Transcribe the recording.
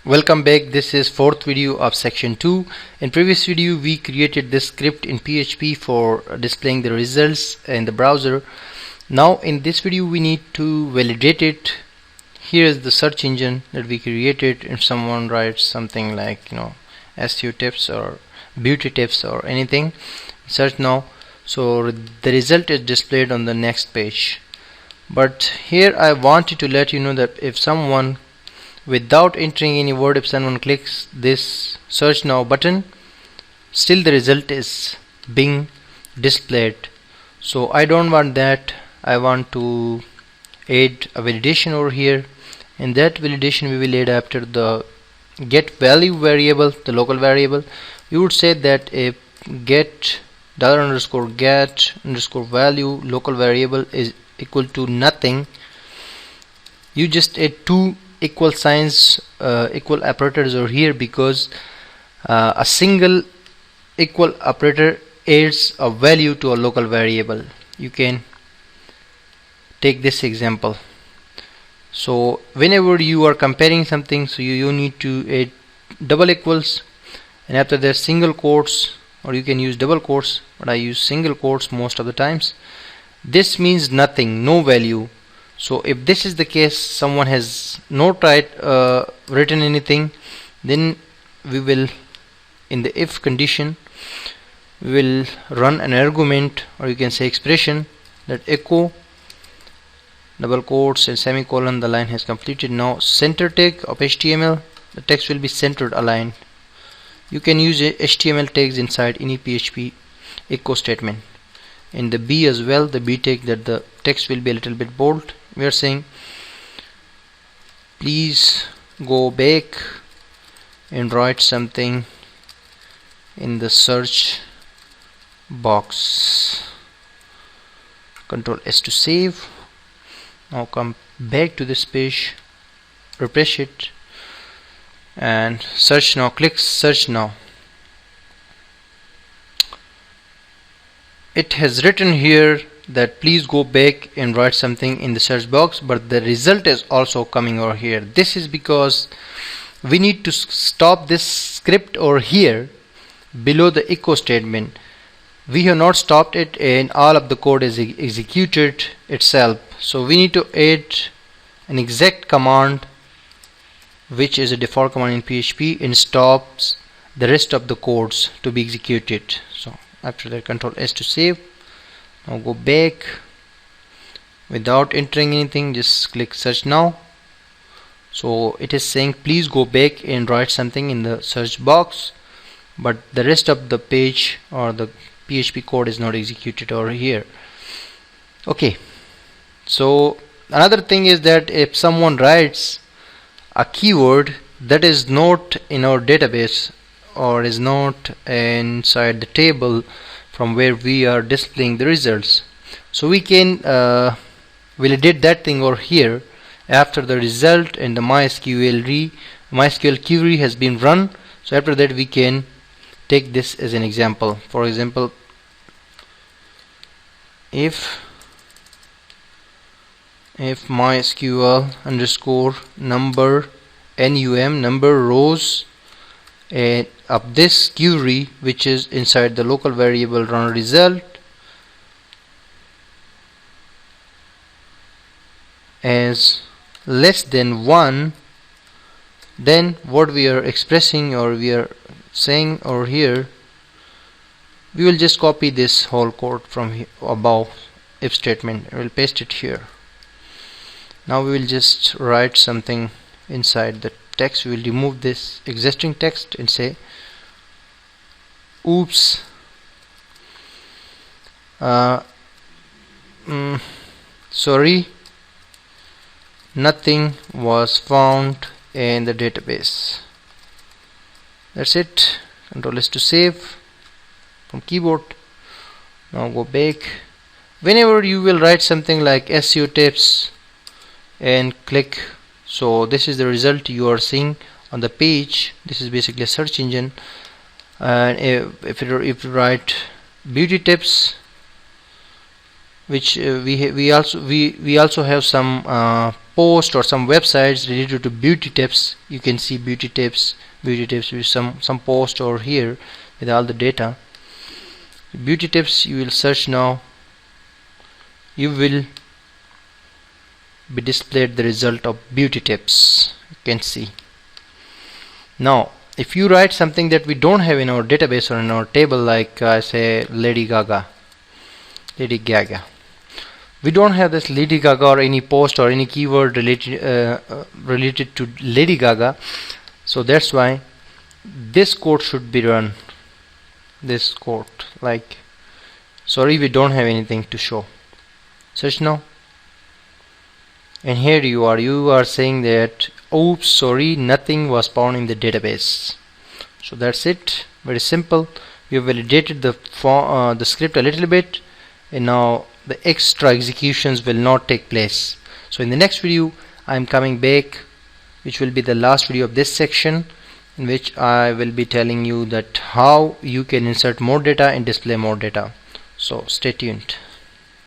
Welcome back. This is fourth video of section 2. In previous video we created this script in PHP for displaying the results in the browser. Now in this video we need to validate it. Here is the search engine that we created. If someone writes something like SEO tips or beauty tips or anything, search now, so the result is displayed on the next page. But here I wanted to let you know that if someone, without entering any word, if someone clicks this search now button, still the result is being displayed. So I don't want that. I want to add a validation over here, and that validation we will add after the get value variable, the local variable. We would say that if get $_get_value local variable is equal to nothing, you just add two equal signs, equal operators over here, because a single equal operator adds a value to a local variable. You can take this example. So whenever you are comparing something, so you need to add double equals, and after that single quotes, or you can use double quotes, but I use single quotes most of the times. This means nothing, no value. So if this is the case, someone has not written anything, then we will, in the if condition, we will run an argument, or you can say expression, that echo double quotes and semicolon, the line has completed. Now center tag of HTML, the text will be centered, aligned. You can use HTML tags inside any PHP echo statement. In the B as well, the B tag, that the text will be a little bit bold. We are saying please go back and write something in the search box. Control S to save. Now come back to this page, refresh it, and search now. Click search now. It has written here that please go back and write something in the search box, but the result is also coming over here. This is because we need to stop this script over here below the echo statement. We have not stopped it, and all of the code is executed itself. So we need to add an exact command, which is a default command in PHP, and stops the rest of the codes to be executed. So after that, Control S to save. Now go back without entering anything, just click search now. So it is saying please go back and write something in the search box, but the rest of the page or the PHP code is not executed over here. Okay, so another thing is that if someone writes a keyword that is not in our database or is not inside the table from where we are displaying the results, so we can validate that thing over here after the result and the MySQL query has been run. So after that we can take this as an example. For example, if MySQL underscore number number rows of this query, which is inside the local variable run result, as less than 1, then what we are expressing, or we are saying over here, we will just copy this whole code from here above if statement and we'll paste it here. Now we will just write something inside the text. We will remove this existing text and say oops, sorry, nothing was found in the database. That's it. Control S to save from keyboard. Now go back. Whenever you will write something like SEO tips and click, so this is the result you are seeing on the page. This is basically a search engine, and if you write beauty tips, which we also have some post or some websites related to beauty tips. You can see beauty tips with some post over here with all the data. Beauty tips, you will search now, you will be displayed the result of beauty tips. You can see. Now if you write something that we don't have in our database or in our table, like I say Lady Gaga, we don't have this Lady Gaga or any post or any keyword related to Lady Gaga, so that's why this code should be run. This code, like, sorry, we don't have anything to show. Search now, and here you are saying that oops, sorry, nothing was found in the database. So that's it, very simple. We have validated the script a little bit, and now the extra executions will not take place. So in the next video I am coming back, which will be the last video of this section, in which I will be telling you that how you can insert more data and display more data. So stay tuned.